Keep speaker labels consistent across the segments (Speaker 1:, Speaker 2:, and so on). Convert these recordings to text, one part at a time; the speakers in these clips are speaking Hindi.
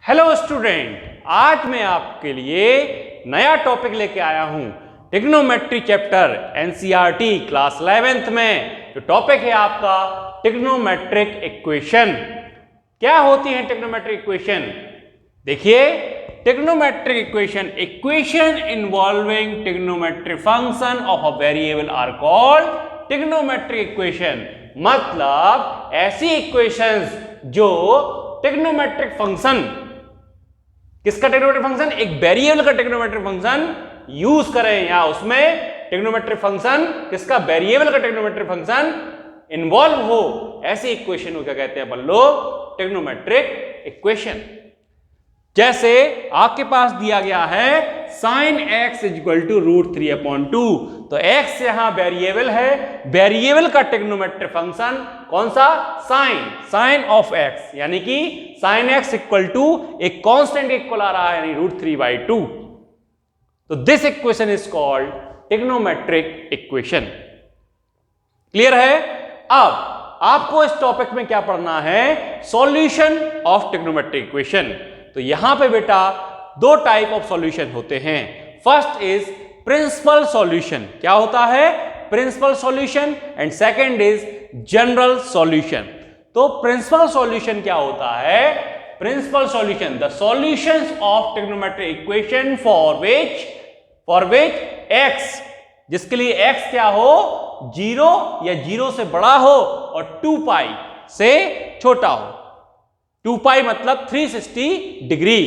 Speaker 1: हेलो स्टूडेंट, आज मैं आपके लिए नया टॉपिक लेके आया हूं। Trigonometry chapter NCERT class 11th में जो टॉपिक है आपका ट्रिग्नोमेट्रिक इक्वेशन। क्या होती है ट्रिग्नोमेट्रिक इक्वेशन? देखिए, trigonometric equation involving trigonometric function of a variable are called trigonometric equation. मतलब ऐसी इक्वेशंस जो ट्रिग्नोमेट्रिक फंक्शन, किसका ट्रिग्नोमेट्रिक फंक्शन? एक वेरिएबल का ट्रिग्नोमेट्रिक फंक्शन यूज करें, या उसमें ट्रिग्नोमेट्रिक फंक्शन किसका? वेरिएबल का ट्रिग्नोमेट्रिक फंक्शन इन्वॉल्व हो, ऐसी इक्वेशन को क्या कहते हैं अपन लोग? Trigonometric equation. जैसे आपके पास दिया गया है sin x इक्वल टू √3/2, तो x यहां वेरिएबल है, वेरिएबल का ट्रिग्नोमेट्रिक फंक्शन कौन सा? साइन ऑफ x, यानी कि sin x इक्वल टू एक कांस्टेंट इक्वल आ रहा है, यानी √3/2। तो this equation is called trigonometric equation. Clear है? अब आपको इस टॉपिक में क्या पढ़ना है? Solution of trigonometric equation. तो यहां पे बेटा दो टाइप ऑफ सॉल्यूशन होते हैं। First is principal solution. क्या होता है? Principal solution. And second is general solution. तो प्रिंसिपल सॉल्यूशन क्या होता है? Principal solution, the solutions of trigonometric equation for which x, जिसके लिए x क्या हो? 0 या 0 से बड़ा हो और 2 पाई से छोटा हो। 2 पाई मतलब 360 डिग्री।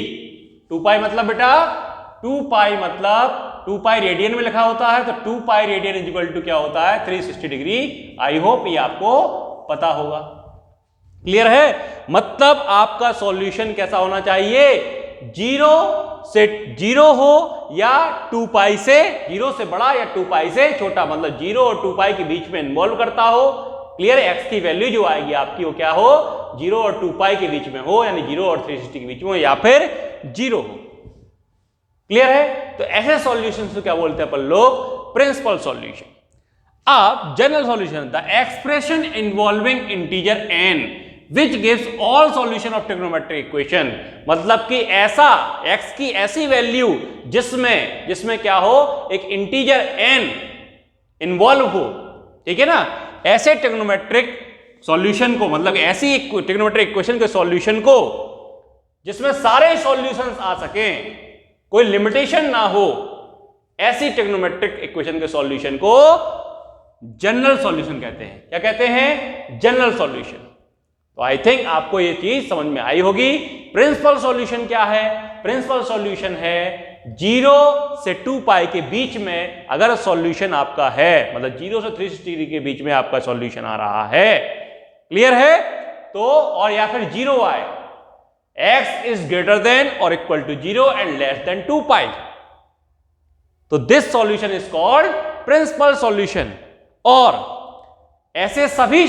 Speaker 1: 2 पाई मतलब बेटा 2 पाई रेडियन में लिखा होता है, तो 2 pi radian is equal to क्या होता है? 360 डिग्री। आई होप ये आपको पता होगा। क्लियर है? मतलब आपका सॉल्यूशन कैसा होना चाहिए? 0 से 0 हो या 2 पाई से 0 से बड़ा या 2 पाई से छोटा, मतलब 0 और 2 पाई के बीच में इन्वॉल्व करता हो। क्लियर है? x की वैल्यू जो आएगी आपकी वो क्या हो? 0 और 2 पाई के बीच में हो, यानी 0 और 360 के बीच में हो, या फिर 0 हो। क्लियर है? तो ऐसे सॉल्यूशन को क्या बोलते हैं अपन लोग? Principal solution. अब general solution, the expression involving integer n which gives all solution of trigonometric equation। मतलब कि ऐसा x की ऐसी वैल्यू जिसमें क्या हो? एक इंटीजर n इन्वॉल्व हो। ठीक है ना? ऐसे ट्रिग्नोमेट्रिक सॉल्यूशन को, मतलब ऐसी ट्रिग्नोमेट्रिक इक्वेशन के सॉल्यूशन को जिसमें सारे सॉल्यूशंस आ सकें, कोई लिमिटेशन ना हो, ऐसी ट्रिग्नोमेट्रिक इक्वेशन के सॉल्यूशन को जनरल सॉल्यूशन कहते हैं। क्या कहते हैं? General solution. तो आई थिंक आपको ये चीज समझ में आई होगी। प्रिंसिपल सॉल्यूशन क्या है? प्रिंसिपल सॉल्यूशन है 0 से 2 पाई के बीच में अगर सॉल्यूशन आपका है, मतलब 0 से 360 डिग्री के बीच में आपका सॉल्यूशन आ रहा है। क्लियर है? तो और या फिर 0 आए, x इज ग्रेटर देन और equal to 0 and less than 2 pi, तो this solution is called principal solution. और ऐसे सभी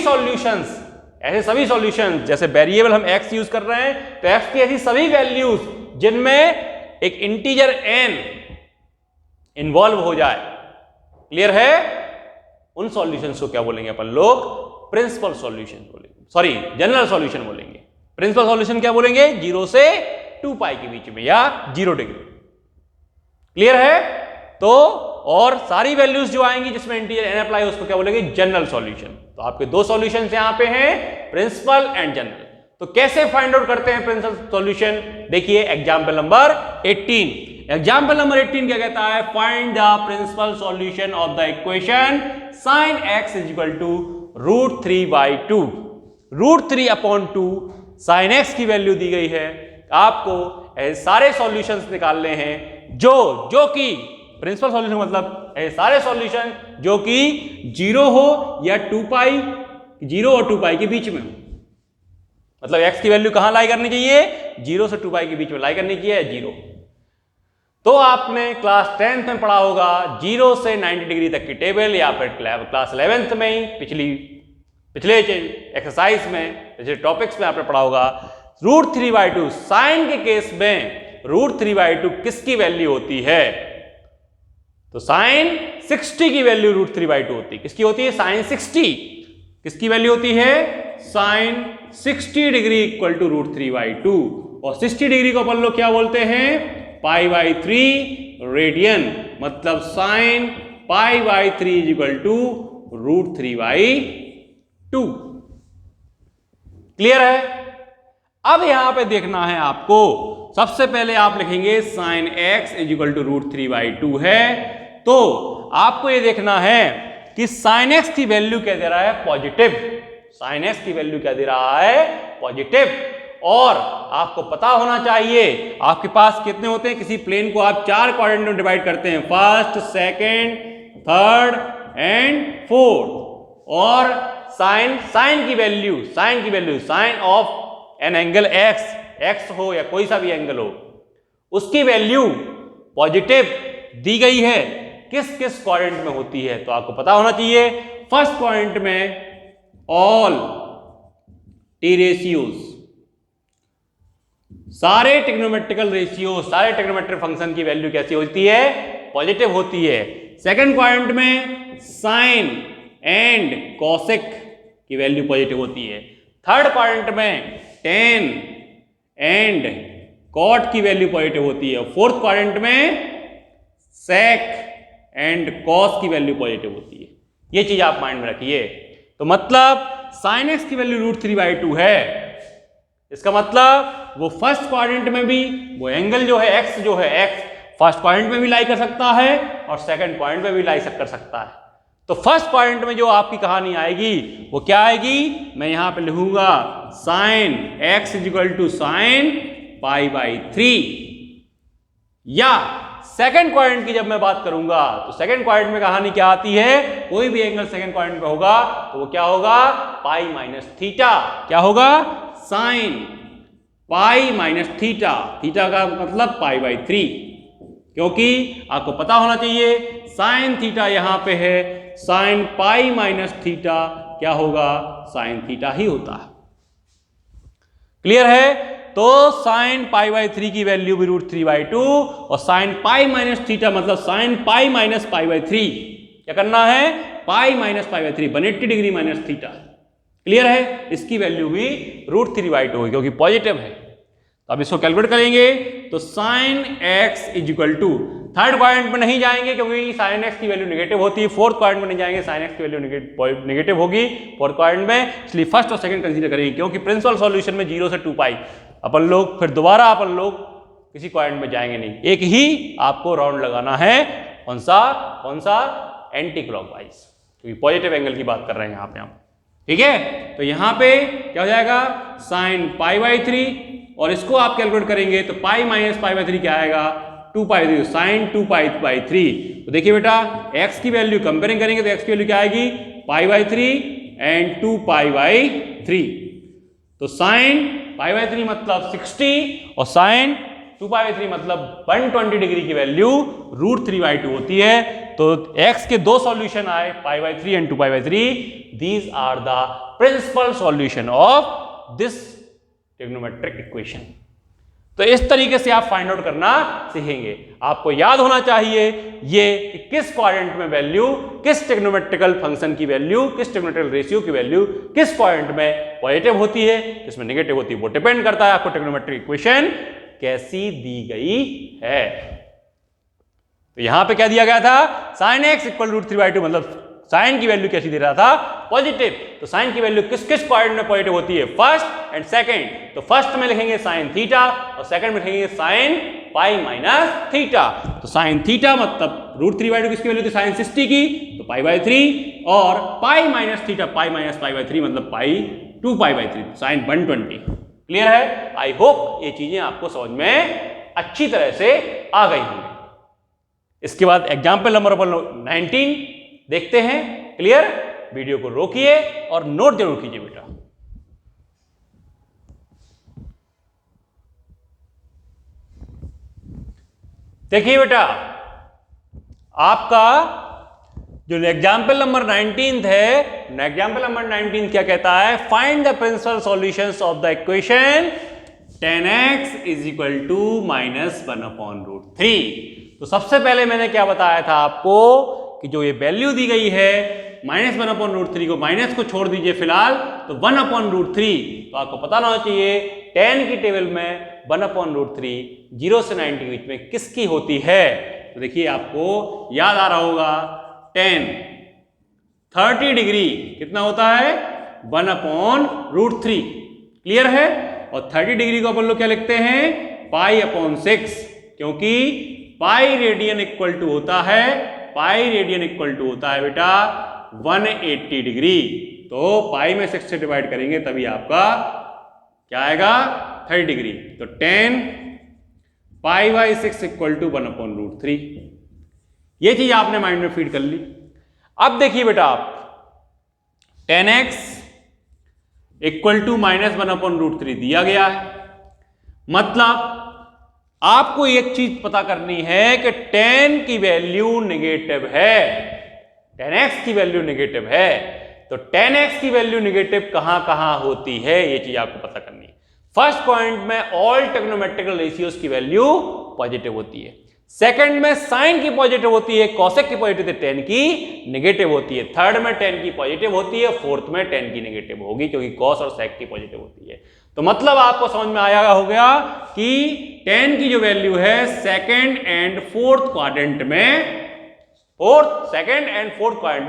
Speaker 1: सॉल्यूशंस जैसे वेरिएबल हम x यूज कर रहे हैं, तो x की ऐसी सभी वैल्यूज जिनमें एक इंटीजर n इन्वॉल्व हो जाए, क्लियर है? उन सॉल्यूशंस को क्या बोलेंगे अपन लोग? प्रिंसिपल सॉल्यूशन बोलेंगे, सॉरी जनरल सॉल्यूशन बोलेंगे। प्रिंसिपल सॉल्यूशन क्या बोलेंगे? 0 से 2 पाई के बीच में या 0 डिग्री। क्लियर है? तो और सारी वैल्यूज जो आएंगी जिसमें इंटीजर n अप्लाई, उसको क्या बोलेंगे? General solution. तो आपके दो सॉल्यूशन यहां पे हैं, प्रिंसिपल एंड जनरल। तो कैसे फाइंड आउट करते हैं प्रिंसिपल सॉल्यूशन? देखिए एग्जांपल नंबर 18। एग्जांपल नंबर 18 क्या कहता है? Find the principal solution of the equation sin x is equal to √3/2। √3/2 sin x की वैल्यू दी गई है। आपको सारे सॉल्यूशंस निकालने हैं जो कि प्रिंसिपल सॉल्यूशन, मतलब सारे सॉल्यूशन जो कि 0 हो या 2 पाई, 0 और 2 पाई के बीच में हो। मतलब x की वैल्यू कहां लाई करनी चाहिए? 0 से 2 पाई के बीच में लाई करनी चाहिए, 0। तो आपने क्लास 10th में पढ़ा होगा 0 से 90 डिग्री तक की टेबल, या फिर क्लास 11th में ही पिछले एक्सरसाइज में, पिछले टॉपिक्स में आपने पढ़ा होगा। √3/2 साइन के केस में √3/2 किसकी वैल्यू होती है? तो साइन 60 की वैल्यू √3/2 होती है। किसकी होती है? साइन 60 किसकी वैल्यू होती है? Sine 60 degree equal to √3/2। और 60 डिग्री को अपन लोग क्या बोलते हैं, π/3 रेडियन, मतलब sine π/3 is equal to √3/2। Clear है? अब यहां पे देखना है आपको, सबसे पहले आप लिखेंगे sine x is equal to √3/2 है, तो आपको ये देखना है कि साइन x की वैल्यू क्या दे रहा है, पॉजिटिव। साइन x की वैल्यू क्या दे रहा है, पॉजिटिव। और आपको पता होना चाहिए आपके पास कितने होते हैं, किसी प्लेन को आप 4 क्वाड्रेंट में डिवाइड करते हैं, first, second, third and fourth. और साइन की value sine of an angle x हो या कोई सा भी एंगल हो, उसकी वैल्यू पॉजिटिव दी गई है, किस किस क्वाड्रेंट में होती है, तो आपको पता होना चाहिए फर्स्ट क्वाड्रेंट में ऑल टी रेशियोज, सारे ट्रिग्नोमेट्रिकल रेशियो, सारे ट्रिग्नोमेट्रिक फंक्शन की वैल्यू कैसी होती है, पॉजिटिव होती है। सेकंड क्वाड्रेंट में साइन एंड कॉसेक की वैल्यू पॉजिटिव होती है। थर्ड क्वाड्रेंट में टेन एंड कॉट की वैल्यू पॉजिटिव होती है। फोर्थ क्वाड्रेंट में सेक एंड कॉस की वैल्यू पॉजिटिव होती है। ये चीज आप माइंड में रखिए। तो मतलब साइन एक्स की वैल्यू √3/2 है, इसका मतलब वो फर्स्ट क्वाड्रेंट में भी वो एंगल जो है एक्स फर्स्ट क्वाड्रेंट में भी लाई कर सकता है और सेकंड क्वाड्रेंट में भी लाई कर सकता है। तो फर्स्ट क्वाड्रेंट में जो आपकी कहानी आएगी वो क्या आएगी, मैं यहां पे लिखूंगा sine x is equal to sine π/3। या सेकंड क्वाड्रेंट की जब मैं बात करूंगा तो सेकंड क्वाड्रेंट में कहानी क्या आती है, कोई भी एंगल सेकंड क्वाड्रेंट में होगा तो वो क्या होगा, π-θ। क्या होगा, साइन π-θ, थीटा का मतलब π/3, क्योंकि आपको पता होना चाहिए साइन थीटा यहां पे है, साइन π-θ क्या होगा, साइन थीटा ही होता है। क्लियर है? तो साइन π/3 की वैल्यू भी √3/2 और साइन π-θ मतलब साइन π - π/3, क्या करना है, π-π/3 180 डिग्री माइनस थीटा। क्लियर है? इसकी वैल्यू भी √3/2 होगी क्योंकि पॉजिटिव है। तो अब इसको कैलकुलेट करेंगे तो sine x is equal to, third quadrant में नहीं जाएंगे क्योंकि साइन x की वैल्यू नेगेटिव होती है, फोर्थ क्वाड्रेंट में नहीं जाएंगे, साइन x की वैल्यू नेगेटिव होगी फोर्थ क्वाड्रेंट में, इसलिए फर्स्ट और सेकंड कंसीडर करेंगे क्योंकि प्रिंसिपल सॉल्यूशन में 0 से 2π अपन लोग फिर दोबारा अपन लोग किसी क्वाड्रेंट में जाएंगे नहीं, एक ही आपको राउंड लगाना है। कौन सा एंटी क्लॉकवाइज, क्योंकि पॉजिटिव एंगल की बात कर रहे हैं यहाँ पे हम। ठीक है, तो यहाँ पे क्या हो जाएगा, साइन π/3 और इसको आप कैलकुलेट करेंगे तो π - π/3 क्या आएगा, 2π, साइन 2π/3। तो देखिए बेटा x की वैल्यू कंपेयरिंग करेंगे तो x की वैल्यू क्या आएगी, π/3 एंड 2π/3। तो साइन π/3 मतलब 60 और साइन 2π/3 मतलब 120 डिग्री की वैल्यू √3/2 होती है। तो x के दो सॉल्यूशन आए, π/3 and 2π/3। These are the principal solution of this trigonometric equation. तो इस तरीके से आप फाइंड आउट करना सीखेंगे। आपको याद होना चाहिए ये कि किस क्वाड्रेंट में वैल्यू, किस ट्रिग्नोमेट्रिकल फंक्शन की वैल्यू, किस ट्रिग्नोमेट्रिकल रेशियो की वैल्यू किस क्वाड्रेंट में पॉजिटिव होती है, किसमें नेगेटिव होती है। वो डिपेंड करता है आपको ट्रिग्नोमेट्रिक इक्वेशन कैसी दी गई है। तो यहां पे क्या दिया गया था, साइन x इक्वल √3/2 मतलब साइन की वैल्यू कैसी दे रहा था, पॉजिटिव। तो साइन की वैल्यू किस किस क्वाड्रेंट में पॉजिटिव होती है, फर्स्ट एंड सेकंड। तो फर्स्ट में लिखेंगे साइन थीटा और सेकंड में लिखेंगे साइन π - θ। तो साइन थीटा मतलब √3/2 किसकी वैल्यू थी, साइन 60 की, तो π/3 और π - θ π - π/3 मतलब 2π/3 साइन 120। क्लियर है? आई होप ये चीजें आपको समझ में अच्छी तरह से आ गई होंगी। इसके बाद एग्जाम्पल नंबर 19 देखते हैं। क्लियर? वीडियो को रोकिए और नोट जरूर कीजिए बेटा। देखिए बेटा, आपका जो एग्जाम्पल नंबर 19 है, एग्जाम्पल नंबर 19 क्या कहता है, find the principal solutions of the equation tan x is equal to -1/√3। तो सबसे पहले मैंने क्या बताया था आपको कि जो ये वैल्यू दी गई है -1/√3 को, माइनस को छोड़ दीजिए फिलहाल, तो 1/√3। तो आपको पता होना चाहिए tan की टेबल में 1/√3 0 से 90 के बीच में किसकी होती है? तो देखिए आपको याद आ रहा होगा tan 30 डिग्री कितना होता है? 1/√3। क्लियर है? और 30 डिग्री को अपन लोग क्या लिखते हैं? π/6, क्योंकि पाई रेडियन इक्वल टू होता है बेटा 180 डिग्री। तो पाई में 6 से डिवाइड करेंगे तभी आपका क्या आएगा? 30 डिग्री। तो tan π/6 इक्वल टू 1/√3। ये चीज आपने माइंड में फीड कर ली। अब देखिए बेटा आप tan x इक्वल टू -1/√3 दिया गया है, मतलब आपको एक चीज पता करनी है कि tan की वैल्यू नेगेटिव है, tan x की वैल्यू नेगेटिव है। तो tan x की वैल्यू नेगेटिव कहां कहां होती है, ये चीज आपको पता करनी है। फर्स्ट पॉइंट में ऑल ट्रिग्नोमेट्रिकल रेशियोज की वैल्यू पॉजिटिव होती है, सेकंड में साइन की पॉजिटिव होती है, कोसेक की पॉजिटिव है, tan की नेगेटिव होती है, थर्ड में tan की पॉजिटिव होती है, फोर्थ में tan की नेगेटिव होगी क्योंकि cos और sec की पॉजिटिव होती है। तो मतलब आपको समझ में आया हो गया कि tan की जो वैल्यू है सेकंड एंड फोर्थ क्वाड्रेंट में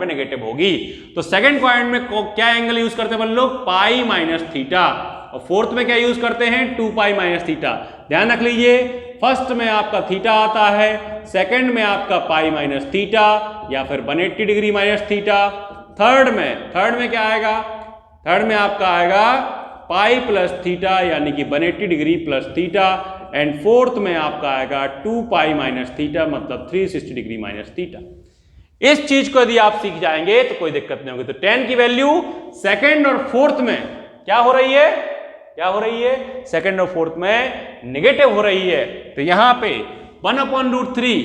Speaker 1: नेगेटिव होगी। तो सेकंड क्वाड्रेंट में क्या एंगल यूज करते हैं अपन लोग? π-θ। और फोर्थ में क्या यूज करते हैं? 2π-θ। ध्यान रख लीजिए, फर्स्ट में आपका थीटा आता है, सेकंड में आपका π-θ या फिर 180 डिग्री -θ। थर्ड में क्या आएगा? थर्ड में आपका आएगा π+θ यानी कि 180 डिग्री +θ। एंड फोर्थ में आपका आएगा 2π-θ मतलब 360 डिग्री -θ। इस चीज को यदि आप सीख जाएंगे तो कोई दिक्कत नहीं होगी। तो tan की वैल्यू सेकंड और फोर्थ में क्या हो रही है? सेकंड और फोर्थ में नेगेटिव हो रही है। तो यहां पे 1/√3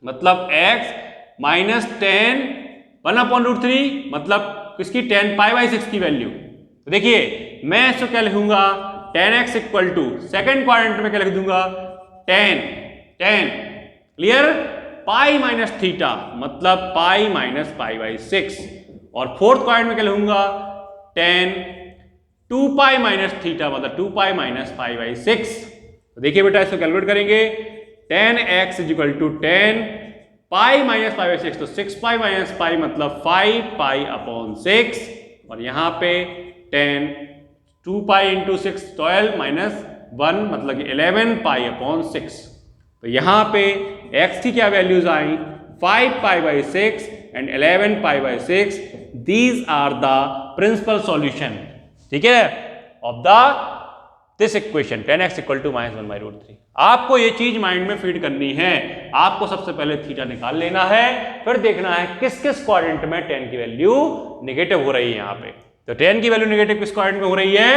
Speaker 1: मतलब x माइनस tan 1/√3 मतलब किसकी? tan π/6 की वैल्यू। तो देखिए मैं इसको क्या लिखूंगा? tan x equal to second quadrant में क्या लिख दूंगा? tan क्लियर π-θ मतलब π-π/6। और फोर्थ क्वाड्रेंट में क्या लिखूंगा? tan 2π-θ मतलब 2π-π/6। तो देखिए बेटा इसको कैलकुलेट करेंगे, tan x equal to tan π-π/6 तो 6π-π मतलब 5π/6। और यहां पे tan 2π × 6 12 -1 मतलब 11π/6। तो यहां पे x की क्या वैल्यूज आई? 5π/6 and 11π/6। These are the principal solution, ठीक है, of this equation tan x equal to -1/√3। आपको ये चीज माइंड में फीड करनी है। आपको सबसे पहले थीटा निकाल लेना है, फिर देखना है किस किस क्वाड्रेंट में tan की वैल्यू नेगेटिव हो रही है। यहाँ पे तो tan की वैल्यू नेगेटिव किस क्वाड्रेंट में हो रही है?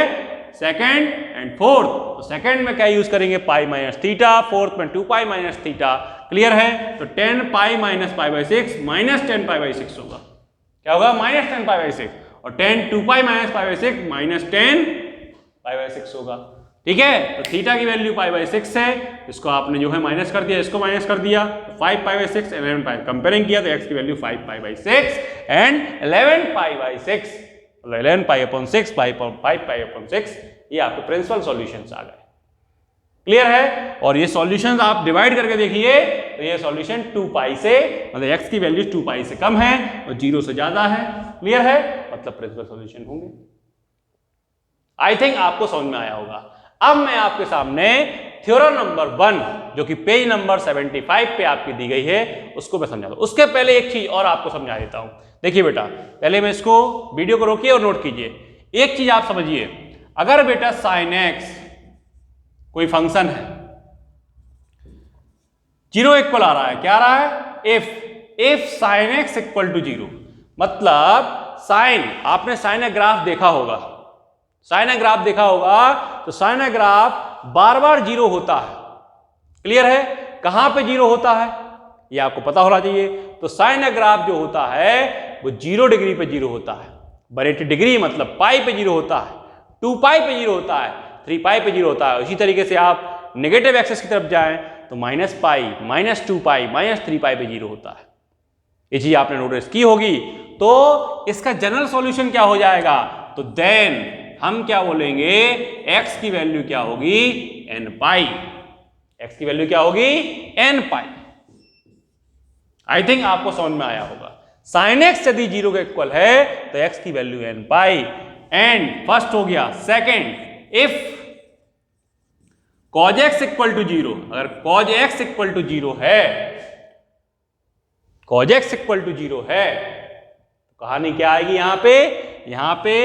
Speaker 1: Second and fourth. तो सेकंड में क्या यूज करेंगे? π-θ, फोर्थ में 2π-θ। क्लियर है? तो tan π-π/6 -tan π/6 होगा। क्या होगा? -tan π/6। और tan 2π-π/6 -tan π/6 होगा। ठीक है, तो थीटा की वैल्यू π/6 है, इसको आपने जो है माइनस कर दिया, इसको माइनस कर दिया, 5π/6 11π कंपेयरिंग किया तो x की वैल्यू 5π/6 एंड 11π/6 मतलब 11π/6 5π/6। ये आपके प्रिंसिपल सॉल्यूशंस आ गए। क्लियर है? और ये सॉल्यूशंस आप डिवाइड करके देखिए तो ये सॉल्यूशन 2π से मतलब x की वैल्यू 2π से कम है और 0 से ज्यादा है। क्लियर है? मतलब प्रिंसिपल सॉल्यूशन होंगे। आई थिंक आपको समझ में आया होगा। अब मैं आपके सामने थ्योरम नंबर 1 जो कि पेज नंबर 75 पे आपकी दी गई है उसको मैं समझा दूं। उसके पहले एक चीज और आपको समझा देता हूं। देखिए बेटा, पहले मैं इसको वीडियो को रोकिए और नोट कीजिए। एक चीज आप समझिए, अगर बेटा sin x कोई फंक्शन है 0 इक्वल आ रहा है, क्या आ रहा है? if sin x equal to 0 मतलब साइन, आपने साइन ग्राफ देखा होगा, साइन ग्राफ देखा होगा तो साइन ग्राफ बार बार 0 होता है। क्लियर है? कहां पे 0 होता है ये आपको पता होना चाहिए। तो साइन ग्राफ जो होता है वो 0 डिग्री पे 0 होता है, 180 डिग्री मतलब पाई पे 0 होता है, 2π पे 0 होता है, 3π पे 0 होता है। उसी तरीके से आप नेगेटिव एक्सेस की तरफ जाएं तो -π, -2π, -3π पे 0 होता है। ये चीज आपने नोटिस की होगी। तो इसका जनरल सॉल्यूशन क्या हो जाएगा? तो देन हम क्या बोलेंगे, x की वैल्यू क्या होगी, n पाई। x की वैल्यू क्या होगी, n पाई। आई थिंक आपको समझ में आया होगा। साइन x यदि 0 के इक्वल है तो x की value n pi. And first हो गया। Second, if cos x equal to 0, अगर cos x इक्वल टू 0 है, cos x इक्वल टू 0 है, तो कहानी क्या आएगी यहां पे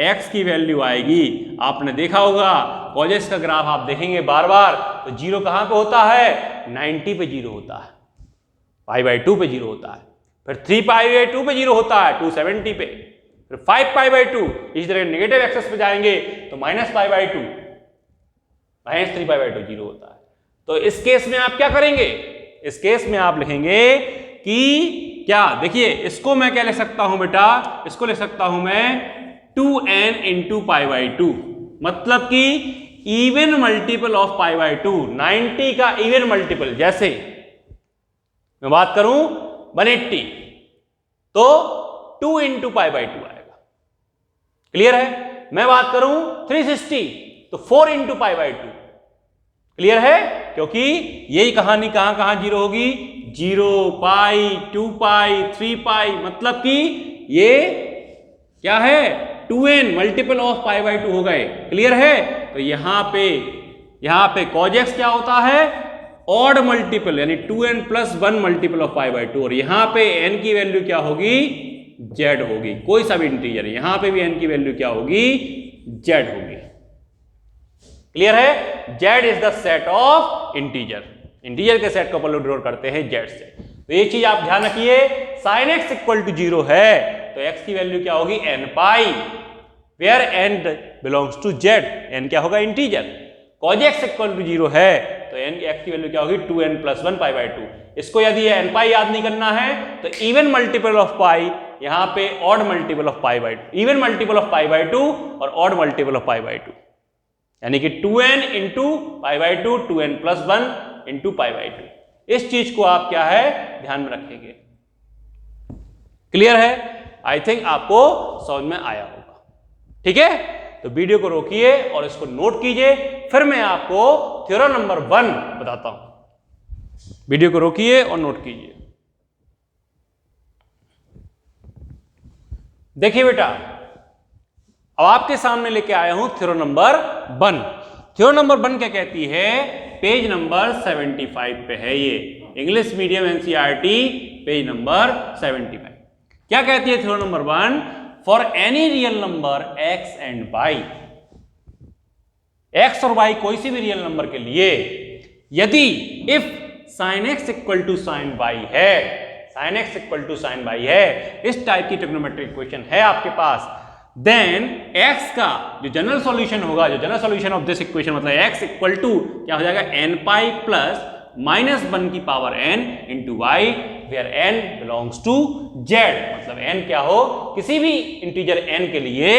Speaker 1: x की वैल्यू आएगी। आपने देखा होगा cos x का ग्राफ आप देखेंगे बार बार, तो 0 कहां पे होता है, 90 पे 0 होता है, π/2 पे 0 होता है, फिर 3π/2 पे 0 होता है 270 पे, फिर 5π/2, इसी तरह नेगेटिव एक्सेस पे जाएंगे तो -π/2, -3π/2 0 होता है। तो इस केस में आप क्या करेंगे, इस केस में आप लिखेंगे कि क्या, देखिए इसको मैं क्या ले सकता हूं बेटा, इसको ले सकता हूं मैं 2n × π/2, मतलब कि इवन मल्टीपल ऑफ π/2, 90 का इवन मल्टीपल। जैसे मैं बात करूं 180 तो 2 × π/2 आएगा, क्लियर है। मैं बात करूं 360 तो 4 × π/2, क्लियर है। क्योंकि यही कहानी कहां 0 होगी, 0, पाई, 2π, 3π, मतलब कि ये क्या है, 2n मल्टीपल ऑफ π/2 हो गए, क्लियर है। तो यहां पे cos x क्या होता है, ऑड मल्टीपल, यानी 2n + 1 मल्टीपल ऑफ π/2, और यहां पे n की वैल्यू क्या होगी, z होगी, कोई सा भी इंटीजर, यहां पे भी n की वैल्यू क्या होगी, z होगी, क्लियर है। z is the set of integer, integer के सेट को अपन लोग डिनोट करते हैं z से। तो ये चीज आप ध्यान रखिए, sin x इक्वल टू 0 है तो x की वैल्यू क्या होगी, n pi, where n belongs to z, n क्या होगा, integer. cos x equal to 0 है तो x की वैल्यू क्या होगी, 2n + 1 π/2। इसको यदि n पाई याद नहीं करना है तो इवन मल्टीपल ऑफ पाई, यहां पे odd multiple of π/2, even multiple of π/2 और ऑड मल्टीपल ऑफ π/2, यानी कि 2n × π/2, 2n + 1 × π/2। इस चीज को आप क्या है, ध्यान में रखेंगे, क्लियर है। आई थिंक आपको समझ में आया होगा, ठीक है। तो वीडियो को रोकिए और इसको नोट कीजिए, फिर मैं आपको थ्योरम नंबर 1 बताता हूं। वीडियो को रोकिए और नोट कीजिए। देखिए बेटा, अब आपके सामने लेके आया हूं थ्योरम नंबर 1। थ्योरम नंबर 1 क्या कहती है, पेज नंबर 75 पे है, ये English medium NCERT page number 75। क्या कहती है theorem number 1, for any real number x and y, x और y कोई सी भी रियल नंबर के लिए, यदि if sin x equal to sin y है, sin x equal to sin y है, इस टाइप की ट्रिग्नोमेट्रिक इक्वेशन है आपके पास, देन x का जो जनरल सॉल्यूशन होगा, जो general solution of this equation, मतलब x इक्वल टू क्या हो जाएगा, n पाई प्लस -1 की power n into y, where n belongs to z, मतलब n क्या हो, किसी भी इंटीजर n के लिए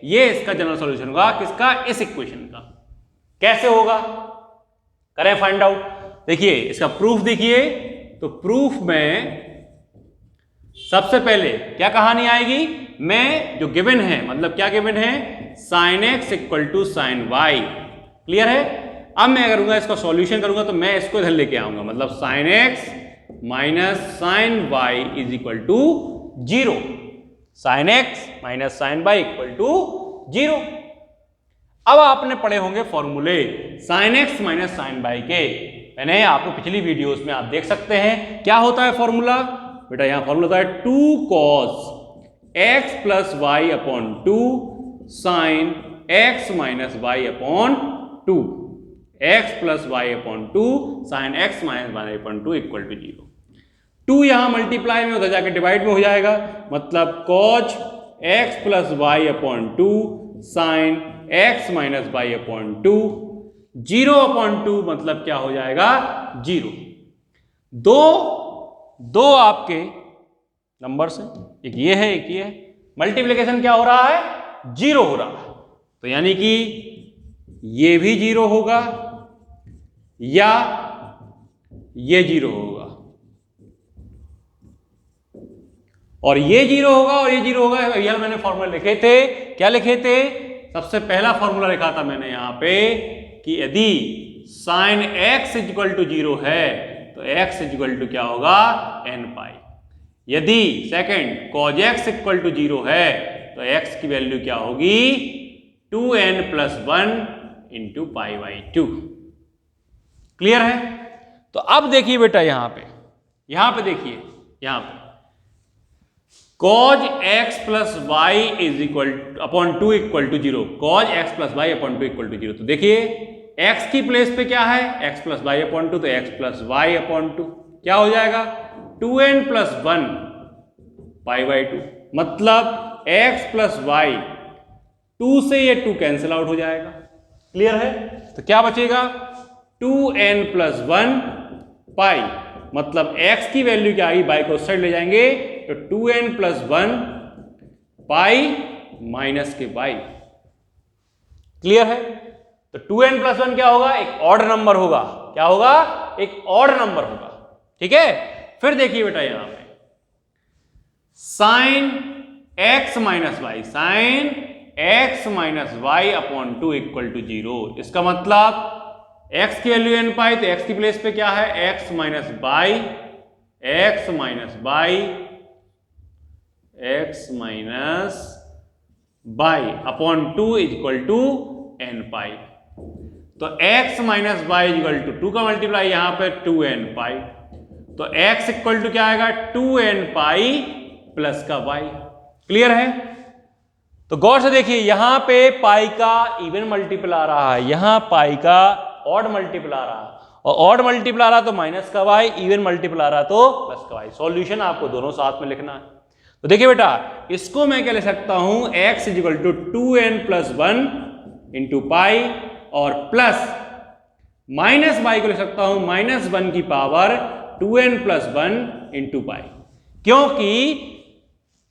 Speaker 1: ये इसका जनरल सॉल्यूशन होगा, किसका, इस इक्वेशन का। कैसे होगा, करें फाइंड आउट। देखिए इसका प्रूफ देखिए, तो प्रूफ में सबसे पहले क्या कहानी आएगी, मैं जो गिवन है, मतलब क्या गिवन है, sin x equal to sin y, clear है। अब मैं करूंगा इसका सॉल्यूशन करूंगा तो मैं इसको इधर लेके आऊंगा, मतलब sin x minus sin y is equal to 0, sin x minus sin y equal to 0। अब आपने पढ़े होंगे फॉर्मूले sin x minus sin y के, मैंने आपको पिछली वीडियोस में आप देख सकते हैं क्या होता है फॉर्मूला। बेटा यहां फॉर्मूला होता है 2 cos x plus y upon 2 sin x minus y upon 2, x plus y upon 2 sin x minus y upon 2 equal to 0। 2 यहां मल्टीप्लाई में, उधर जाके डिवाइड में हो जाएगा, मतलब cos x plus y upon 2 sin x minus y upon 2, 0 upon 2 मतलब क्या हो जाएगा, 0। दो आपके नंबर्स हैं, एक ये है एक ये है, मल्टीप्लिकेशन क्या हो रहा है, 0 हो रहा है, तो यानी कि ये भी 0 होगा या ये 0 होगा, और ये 0 होगा और ये 0 होगा। भैया मैंने फॉर्मूला लिखे थे, क्या लिखे थे, सबसे पहला फॉर्मूला लिखा था मैंने यहाँ पे कि यदि साइन x इक्वल टू 0 है तो x इक्वल टू क्या होगा n पाई। यदि second cos x equal to 0 है तो x की वैल्यू क्या होगी 2n plus 1 into pi by 2। Clear है? तो अब देखिए बेटा यहां पे देखिए यहां पे cos x plus y is equal upon 2 equal to 0, cos x plus y upon 2 equal to 0। तो देखिए x की प्लेस पे क्या है x प्लस वाई अपॉन 2, तो x प्लस वाई अपॉन 2 क्या हो जाएगा 2n प्लस 1 पाई बाई 2। मतलब x प्लस वाई 2 से ये 2 कैंसिल आउट हो जाएगा। क्लियर है? तो क्या बचेगा 2n प्लस 1 पाई, मतलब x की वैल्यू क्या आई, बाई को उस साइड ले जाएंगे तो 2n प्लस 1 पाई माइनस के बाई। क्लियर है? तो 2n प्लस 1 क्या होगा, एक ऑड नंबर होगा। क्या होगा? एक ऑड नंबर होगा। ठीक है? फिर देखिए बेटा यहां पे sine x minus y, sine x minus y upon 2 equal to 0। इसका मतलब x की वैल्यू n पाई, तो x की प्लेस पे क्या है x minus y, x minus y, x minus y upon 2 equal to n pi. तो x minus y equal to 2 का मल्टीप्लाई यहां पे 2n पाई, तो x इक्वल टू क्या आएगा 2n पाई प्लस का y। क्लियर है? तो गौर से देखिए यहां पे पाई का इवन मल्टीपल आ रहा है, यहां पाई का ऑड मल्टीपल आ रहा है, और ऑड मल्टीपल आ रहा तो माइनस का y, इवन मल्टीपल आ रहा तो प्लस का y। सॉल्यूशन आपको दोनों साथ में लिखना है। तो देखिए बेटा इसको मैं क्या ले सकता हूं x equal to 2n plus 1 into pi, और प्लस माइनस बाई को ले सकता हूं माइनस 1 की पावर 2n प्लस 1 इंटू पाई। क्योंकि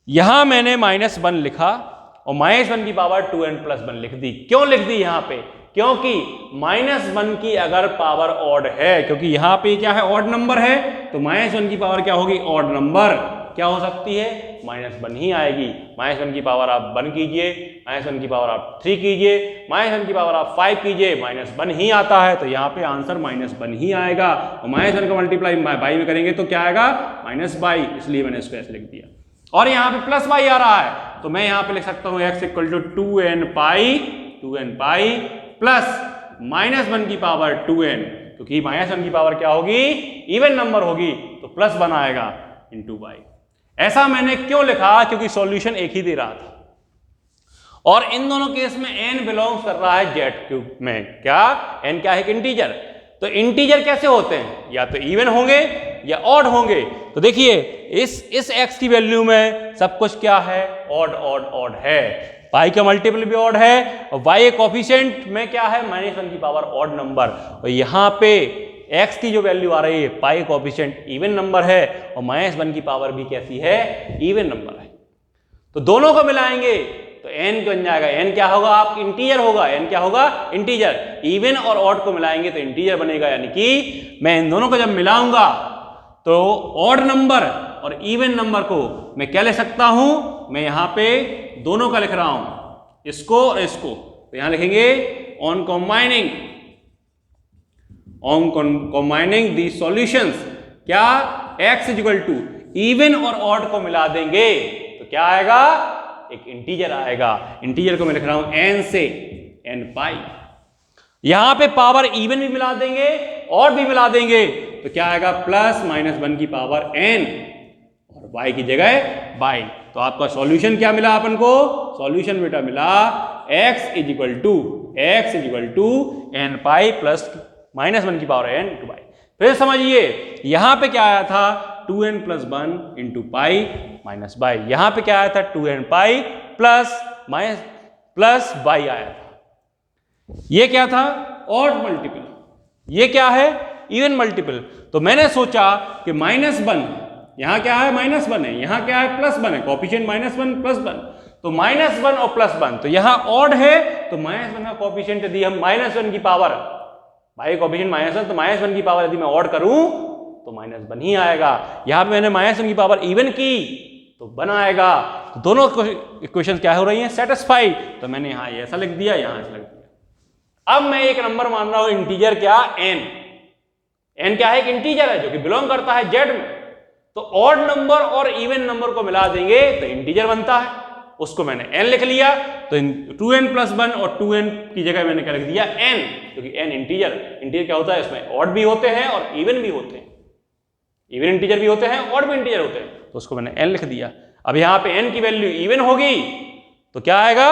Speaker 1: यहां मैंने माइनस 1 लिखा और माइनस 1 की पावर 2n प्लस 1 लिख दी। क्यों लिख दी यहां पे? क्योंकि माइनस 1 की अगर पावर ऑड है, क्योंकि यहां पे क्या है ऑड नंबर है, तो माइनस 1 की पावर क्या होगी ऑड नंबर क्या हो सकती है माइनस 1 ही आएगी। माइनस 1 की पावर आप 1 कीजिए, माइनस 1 की पावर आप 3 कीजिए, माइनस 1 की पावर आप 5 कीजिए, माइनस 1 ही आता है। तो यहाँ पे आंसर माइनस 1 ही आएगा। और माइनस 1 का मल्टीप्लाई बाई में करेंगे तो क्या आएगा माइनस बाई, इसलिए मैंने इसको ऐसे लिख दिया। और यहाँ पे प्लस बाई आ रहा है, तो मैं यहाँ पे लिख सकता हूँ x equal to 2n pi plus minus 1 की पावर 2n, क्योंकि माइनस 1 की पावर क्या होगी इवन नंबर होगी, तो प्लस 1 आएगा इंटू बाई। ऐसा मैंने क्यों लिखा? क्योंकि सॉल्यूशन एक ही दे रहा था, और इन दोनों केस में n बिलोंग्स कर रहा है z क्यूब में। क्या? n क्या है? एक इंटीजर। तो इंटीजर कैसे होते हैं? या तो इवन होंगे या ऑड होंगे। तो देखिए इस x की वैल्यू में सब कुछ क्या है ऑड ऑड ऑड है, पाई का मल्टीपल भी ऑड है, और y कोफिशिएंट में क्या है माइनस 1 की पावर ऑड नंबर, और यहाँ पे x की जो वैल्यू आ रही है पाई कोफिशिएंट इवन नंबर है, और माइनस 1 की पावर भी कैसी है इवन नंबर है। तो दोनों को मिलाएंगे तो n बन जाएगा, n क्या होगा आप इंटीजर होगा, n क्या होगा इंटीजर। इवन और ऑड को मिलाएंगे तो इंटीजर बनेगा, यानी कि मैं इन दोनों को जब मिलाऊंगा तो ऑड नंबर और इवन नंबर को मैं क्या ले सकता हूं, मैं यहां पे दोनों का लिख रहा हूं, इसको और इसको। तो यहां लिखेंगे ऑन कंबाइनिंग दी सॉल्यूशंस, क्या x इक्वल टू इवन और ऑड को मिला देंगे तो क्या आएगा एक इंटीजर आएगा। इंटीजर को मैं लिख रहा हूं n से n पाई। यहां पे पावर इवन भी मिला देंगे और भी मिला देंगे तो क्या आएगा प्लस माइनस 1 की पावर n और y की जगह बाई। तो आपका सॉल्यूशन क्या मिला अपन को? सॉल्यूशन बेटा मिला x equal to n pi plus minus 1 की पावर n टू बाई। फिर समझिए यहां पे क्या आया था 2n plus 1 into pi minus by. यहां पे क्या आया था 2n पाई प्लस बाई आया था। ये क्या था ऑड मल्टीपल, ये क्या है इवन मल्टीपल। तो मैंने सोचा कि माइनस 1 यहां क्या है माइनस 1 है, यहां क्या है प्लस 1 है, कोफिशिएंट माइनस 1 प्लस 1, तो माइनस 1 और प्लस 1, तो यहां ऑड है तो माइनस 1 का कोफिशिएंट यदि हम माइनस 1 की पावर, भाई कोफिशिएंट माइनस 1 तो माइनस 1 की पावर यदि मैं ऑड करूं तो माइनस 1 ही आएगा। यहां पे मैंने माइनस 1 की पावर इवन की तो 1 आएगा। तो दोनों इक्वेशन क्या हो रही हैं, सेटिस्फाई। तो मैंने यहाँ ऐसा लिख दिया, यहाँ ऐसा लिख दिया। अब मैं एक नंबर मान रहा हूं इंटीजर क्या, n क्या है, एक इंटीजर है जो कि बिलोंग करता है z में। तो ऑड नंबर और इवन नंबर को मिला देंगे तो इंटीजर बनता है, उसको मैंने n लिख लिया। तो 2n+1 और 2n की जगह मैंने क्या लिख दिया, n, क्योंकि n इंटीजर क्या होता है, इसमें ऑड भी होते हैं और इवन भी होते हैं, इवन इंटीजर भी होते हैं, ऑड भी इंटीजर होते हैं। तो उसको मैंने n लिख दिया। अब यहां पे n की वैल्यू इवन होगी तो क्या आएगा,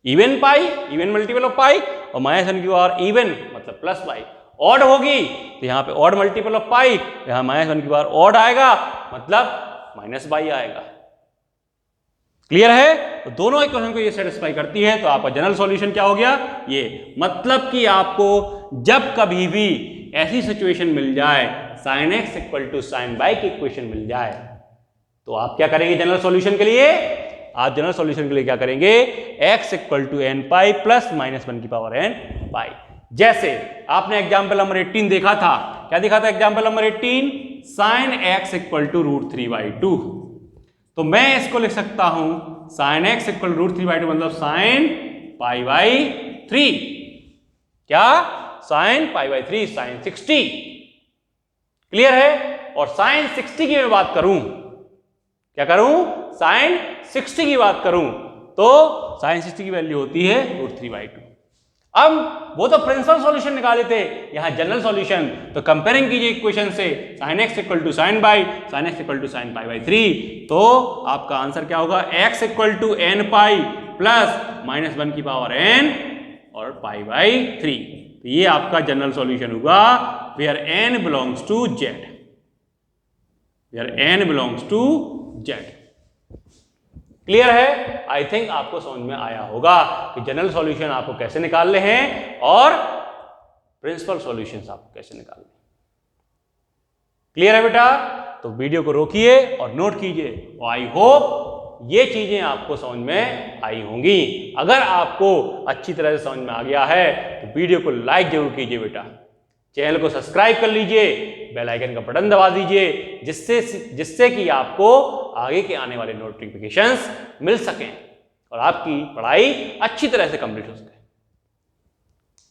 Speaker 1: even pi, even multiple of pi, और -1 की पावर इवन मतलब प्लस पाई। ऑड होगी तो यहाँ पे ऑड मल्टीपल ऑफ पाई, यहां -1 की पावर ऑड आएगा मतलब -बाई आएगा। क्लियर है? तो दोनों इक्वेशन को ये सेटिस्फाई करती है। तो आपका जनरल सॉल्यूशन क्या हो गया, ये। मतलब कि आपको जब कभी भी ऐसी सिचुएशन मिल जाए sin x = sin y की इक्वेशन मिल जाए तो आप क्या करेंगे जनरल सॉल्यूशन के लिए, आप जनरल सॉल्यूशन के लिए क्या करेंगे, x = n पाई प्लस -1 की पावर n पाई। जैसे आपने एग्जाम्पल नंबर 18 देखा था, क्या देखा था एग्जाम्पल नंबर 18, sin x = √3/2। तो मैं इसको लिख सकता हूं sin x = √3/2 मतलब sin π/3, क्या, sin π/3, sin 60। क्लियर है? और sin 60 की मैं बात करूं, क्या करूं, sin 60 की बात करूं तो sin 60 की वैल्यू होती है √3/2। अब वो तो प्रिंसिपल सॉल्यूशन निकाले थे, यहां जनरल सॉल्यूशन। तो कंपेयरिंग कीजिए इक्वेशन से, sin x = sin y, sin x = sin π/3। तो आपका आंसर क्या होगा, x = n पाई प्लस -1 की पावर n और π/3। तो ये आपका जनरल सॉल्यूशन होगा where n belongs to z, where n belongs to z। Clear है? आई थिंक आपको समझ में आया होगा कि जनरल सॉल्यूशन आपको कैसे निकालने हैं और प्रिंसिपल सॉल्यूशंस आपको कैसे निकालने हैं। क्लियर है बेटा? तो वीडियो को रोकिए और नोट कीजिए। और आई होप ये चीजें आपको समझ में आई होंगी। अगर आपको अच्छी तरह से समझ में आ गया है तो वीडियो को लाइक जरूर कीजिए बेटा, चैनल को सब्सक्राइब कर लीजिए, बेल आइकन का बटन दबा दीजिए, जिससे कि आपको आगे के आने वाले नोटिफिकेशंस मिल सकें और आपकी पढ़ाई अच्छी तरह से कंप्लीट हो सके।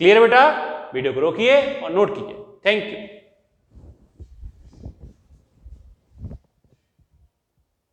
Speaker 1: क्लियर बेटा? वीडियो को रोकिए और नोट कीजिए। Thank you.